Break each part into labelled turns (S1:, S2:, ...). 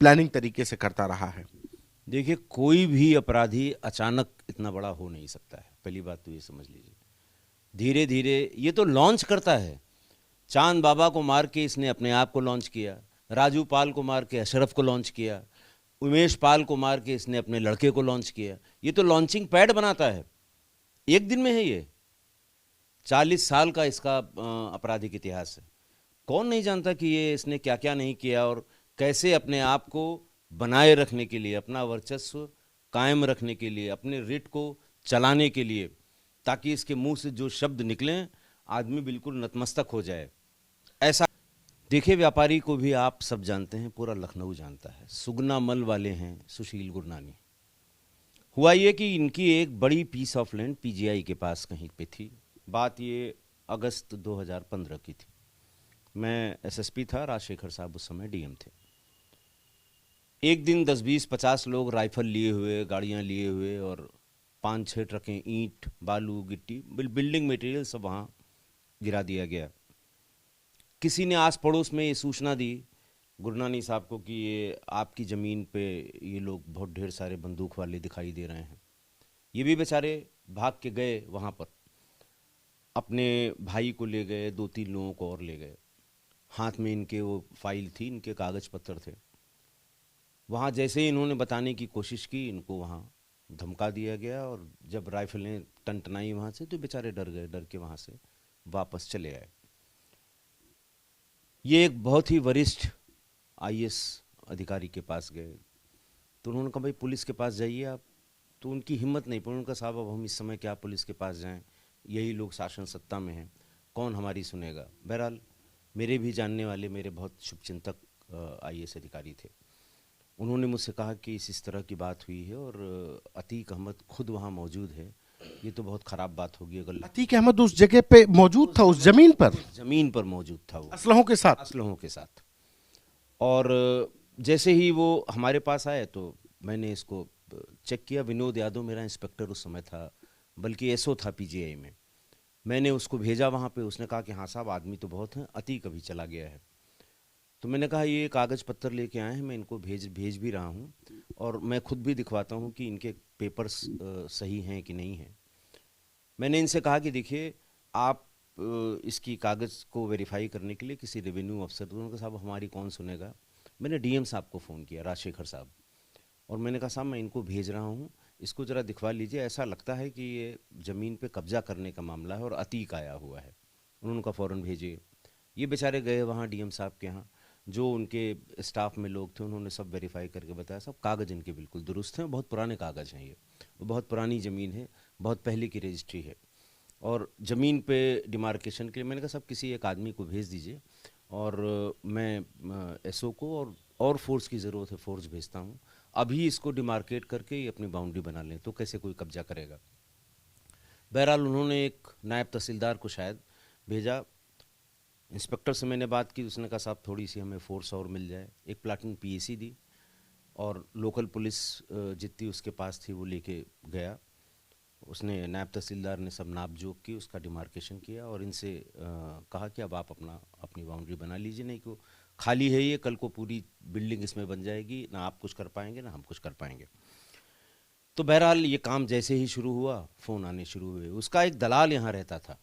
S1: Planning तरीके से करता रहा है?
S2: देखिए, कोई भी अपराधी अचानक इतना बड़ा हो नहीं सकता है, पहली बात तो ये समझ लीजिए। धीरे धीरे ये तो लॉन्च करता है। चांद बाबा को मार के इसने अपने आप को लॉन्च किया, राजू पाल को मार के अशरफ को लॉन्च किया, उमेश पाल को मार के इसने अपने लड़के को लॉन्च किया। ये तो लॉन्चिंग पैड बनाता है, एक दिन में है ये। 40 साल का इसका आपराधिक इतिहास है। कौन नहीं जानता कि ये इसने क्या क्या नहीं किया और कैसे अपने आप को बनाए रखने के लिए, अपना वर्चस्व कायम रखने के लिए, अपने रिट को चलाने के लिए, ताकि इसके मुंह से जो शब्द निकलें आदमी बिल्कुल नतमस्तक हो जाए, ऐसा। देखिए, व्यापारी को भी आप सब जानते हैं, पूरा लखनऊ जानता है। सुगना मल वाले हैं सुशील गुरनानी। हुआ ये कि इनकी एक बड़ी पीस ऑफ लैंड पीजीआई के पास कहीं पे थी। बात ये अगस्त 2015 की थी। मैं एसएसपी था, राजशेखर साहब उस समय डीएम थे। एक दिन 10-20-50 लोग राइफल लिए हुए, गाड़ियां लिए हुए और 5-6 ट्रकें ईंट, बालू, गिट्टी, बिल्डिंग मटेरियल सब वहाँ गिरा दिया गया। किसी ने आस पड़ोस में ये सूचना दी गुरनानी साहब को कि ये आपकी ज़मीन पे ये लोग बहुत ढेर सारे बंदूक वाले दिखाई दे रहे हैं। ये भी बेचारे भाग के गए वहाँ पर, अपने भाई को ले गए, 2-3 लोगों को और ले गए। हाथ में इनके वो फाइल थी, इनके कागज़ पत्र थे। वहाँ जैसे ही इन्होंने बताने की कोशिश की, इनको वहाँ धमका दिया गया और जब राइफलें टनटनाई वहाँ से, तो बेचारे डर गए, डर के वहाँ से वापस चले आए। ये एक बहुत ही वरिष्ठ आईएएस अधिकारी के पास गए, तो उन्होंने कहा भाई पुलिस के पास जाइए आप। तो उनकी हिम्मत नहीं पड़ी। उनका साहब अब हम इस समय क्या पुलिस के पास जाएं, यही लोग शासन सत्ता में हैं, कौन हमारी सुनेगा। बहरहाल मेरे भी जानने वाले, मेरे बहुत शुभचिंतक आईएएस अधिकारी थे। उन्होंने मुझसे कहा कि इस तरह की बात हुई है और अतीक अहमद खुद वहाँ मौजूद है, ये तो बहुत ख़राब बात होगी अगर।
S1: अतीक अहमद उस जगह पे मौजूद था, उस जमीन पर,
S2: ज़मीन पर मौजूद था वो,
S1: असलहों के साथ।
S2: असलहों के साथ। और जैसे ही वो हमारे पास आए तो मैंने इसको चेक किया। विनोद यादव मेरा इंस्पेक्टर उस समय था, बल्कि एसओ था पीजीआई में। मैंने उसको भेजा वहाँ पे। उसने कहा कि हाँ साहब, आदमी तो बहुत हैं, अतीक अभी चला गया है। तो मैंने कहा ये कागज़ पत्तर लेके आए हैं, मैं इनको भेज भी रहा हूँ और मैं खुद भी दिखवाता हूँ कि इनके पेपर्स सही हैं कि नहीं हैं। मैंने इनसे कहा कि देखिए, आप इसकी कागज़ को वेरीफाई करने के लिए किसी रेवेन्यू अफसर, तो उन्होंने कहा साहब हमारी कौन सुनेगा। मैंने डीएम साहब को फ़ोन किया, राजशेखर साहब, और मैंने कहा साहब मैं इनको भेज रहा हूँ, इसको ज़रा दिखवा लीजिए, ऐसा लगता है कि ये ज़मीन पे कब्जा करने का मामला है और अतीक आया हुआ है। उन्होंने कहा फ़ौरन भेजिए। ये बेचारे गए वहाँ डीएम साहब के यहाँ। जो उनके स्टाफ में लोग थे उन्होंने सब वेरीफाई करके बताया सब कागज़ इनके बिल्कुल दुरुस्त हैं, बहुत पुराने कागज़ हैं, ये बहुत पुरानी ज़मीन है, बहुत पहले की रजिस्ट्री है। और ज़मीन पे डिमार्केशन के लिए मैंने कहा सब किसी एक आदमी को भेज दीजिए और मैं एसओ को और फोर्स की ज़रूरत है, फोर्स भेजता हूँ। अभी इसको डिमार्केट करके ये अपनी बाउंड्री बना लें तो कैसे कोई कब्जा करेगा। बहरहाल उन्होंने एक नायब तहसीलदार को शायद भेजा। इंस्पेक्टर से मैंने बात की, उसने कहा साहब थोड़ी सी हमें फोर्स और मिल जाए। एक प्लाटून पीएसी दी और लोकल पुलिस जितनी उसके पास थी वो लेके गया। उसने नायब तहसीलदार ने सब नाप जोख की, उसका डिमार्केशन किया और इनसे कहा कि अब आप अपनी बाउंड्री बना लीजिए, नहीं को खाली है ये, कल को पूरी बिल्डिंग इसमें बन जाएगी, ना आप कुछ कर पाएंगे ना हम कुछ कर पाएंगे। तो बहरहाल ये काम जैसे ही शुरू हुआ, फ़ोन आने शुरू हुए। उसका एक दलाल यहाँ रहता था,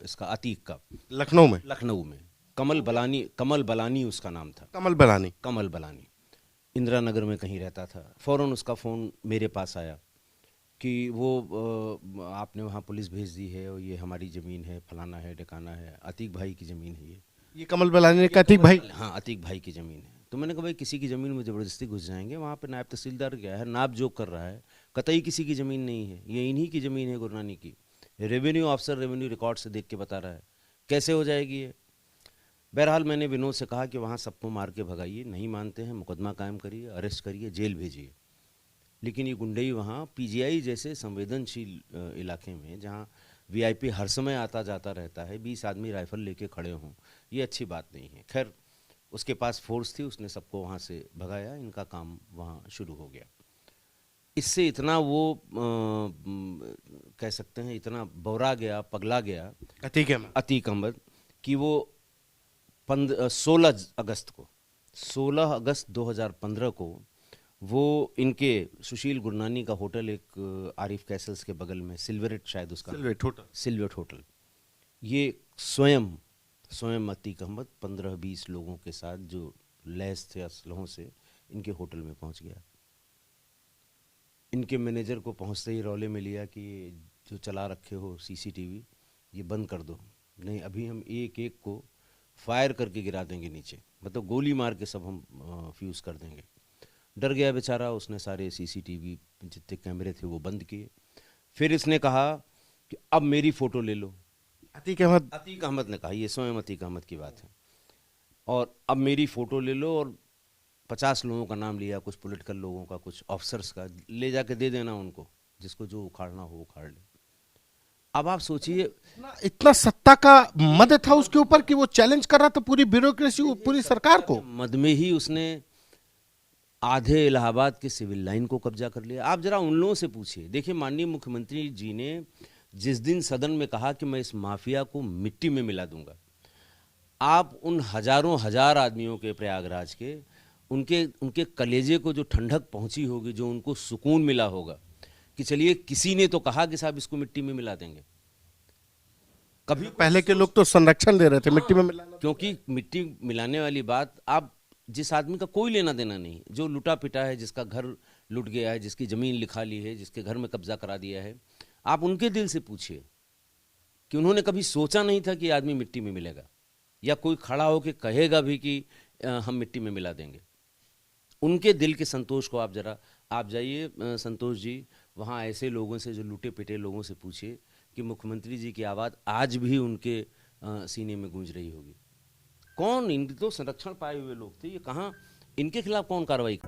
S2: इसका अतीक का,
S1: लखनऊ में?
S2: लखनऊ में। कमल बलानी उसका नाम था।
S1: कमल बलानी।
S2: कमल बलानी इंदिरा नगर में कहीं रहता था। फ़ौरन उसका फ़ोन मेरे पास आया कि वो आपने वहाँ पुलिस भेज दी है और ये हमारी ज़मीन है, फलाना है, ढकाना है, अतीक भाई की ज़मीन है
S1: ये कमल बलानी ने कहा अतीक भाई?
S2: हाँ, अतीक भाई की ज़मीन है। तो मैंने कहा भाई किसी की ज़मीन में ज़बरदस्ती घुस जाएंगे? वहाँ पे नायब तहसीलदार गया है, नाप जोक कर रहा है, कतई किसी की ज़मीन नहीं है, ये इन्हीं की ज़मीन है, गुरनानी की। रेवेन्यू अफसर रेवेन्यू रिकॉर्ड से देख के बता रहा है, कैसे हो जाएगी ये। बहरहाल मैंने विनोद से कहा कि वहाँ सबको मार के भगाइए, नहीं मानते हैं मुकदमा कायम करिए, अरेस्ट करिए, जेल भेजिए। लेकिन ये गुंडई वहाँ पीजीआई जैसे संवेदनशील इलाके में, जहाँ वीआईपी हर समय आता जाता रहता है, 20 आदमी राइफल लेके खड़े हों, ये अच्छी बात नहीं है। खैर उसके पास फोर्स थी, उसने सबको वहाँ से भगाया, इनका काम वहाँ शुरू हो गया। इससे इतना वो कह सकते हैं इतना बौरा गया, पगला गया
S1: अतीक अहमद
S2: अतीक अहमद कि वो 16 अगस्त को 16 अगस्त 2015 को वो इनके सुशील गुरनानी का होटल एक आरिफ कैसल्स के बगल में, सिल्वरेट शायद उसका,
S1: सिल्वेट होटल।
S2: सिल्वरेट होटल, ये स्वयं अतीक अहमद 15-20 लोगों के साथ जो लैस थे असलहों से इनके होटल में पहुंच गया। इनके मैनेजर को पहुंचते ही रौले में लिया कि ये जो चला रखे हो सीसीटीवी ये बंद कर दो, नहीं अभी हम एक एक को फायर करके गिरा देंगे नीचे, मतलब गोली मार के सब हम फ्यूज़ कर देंगे। डर गया बेचारा, उसने सारे सीसीटीवी जितने कैमरे थे वो बंद किए। फिर इसने कहा कि अब मेरी फ़ोटो ले लो।
S1: अतीक अहमद।
S2: अतीक अहमद ने कहा, ये स्वयं अतीक अहमद की बात है, और अब मेरी फ़ोटो ले लो, और 50 लोगों का नाम लिया, कुछ पॉलिटिकल लोगों का, कुछ ऑफिसर्स का, ले जाके दे देना उनको, जिसको जो उखाड़ना हो उखाड़ ले। अब आप सोचिए,
S1: इतना सत्ता का मद था उसके ऊपर कि वो चैलेंज कर रहा था पूरी ब्यूरोक्रेसी को, पूरी सरकार को।
S2: मद में ही उसने आधे इलाहाबाद के सिविल लाइन को कब्जा कर लिया। आप जरा उन लोगों से पूछिए, देखिए माननीय मुख्यमंत्री जी ने जिस दिन सदन में कहा कि मैं इस माफिया को मिट्टी में मिला दूंगा, आप उन हजारों हजार आदमियों के प्रयागराज के उनके कलेजे को जो ठंडक पहुंची होगी, जो उनको सुकून मिला होगा कि चलिए किसी ने तो कहा कि साहब इसको मिट्टी में मिला देंगे। कभी
S1: पहले के लोग तो संरक्षण ले रहे थे, मिट्टी में मिलाना।
S2: क्योंकि मिट्टी मिलाने वाली बात, आप जिस आदमी का कोई लेना देना नहीं, जो लुटा पिटा है, जिसका घर लुट गया है, जिसकी ज़मीन लिखा ली है, जिसके घर में कब्जा करा दिया है, आप उनके दिल से पूछिए कि उन्होंने कभी सोचा नहीं था कि आदमी मिट्टी में मिलेगा, या कोई खड़ा होकर कहेगा भी कि हम मिट्टी में मिला देंगे। उनके दिल के संतोष को आप जाइए संतोष जी, वहाँ ऐसे लोगों से, जो लूटे पिटे लोगों से पूछिए कि मुख्यमंत्री जी की आवाज़ आज भी उनके सीने में गूंज रही होगी। कौन, इनके तो संरक्षण पाए हुए लोग थे, ये कहाँ, इनके खिलाफ कौन कार्रवाई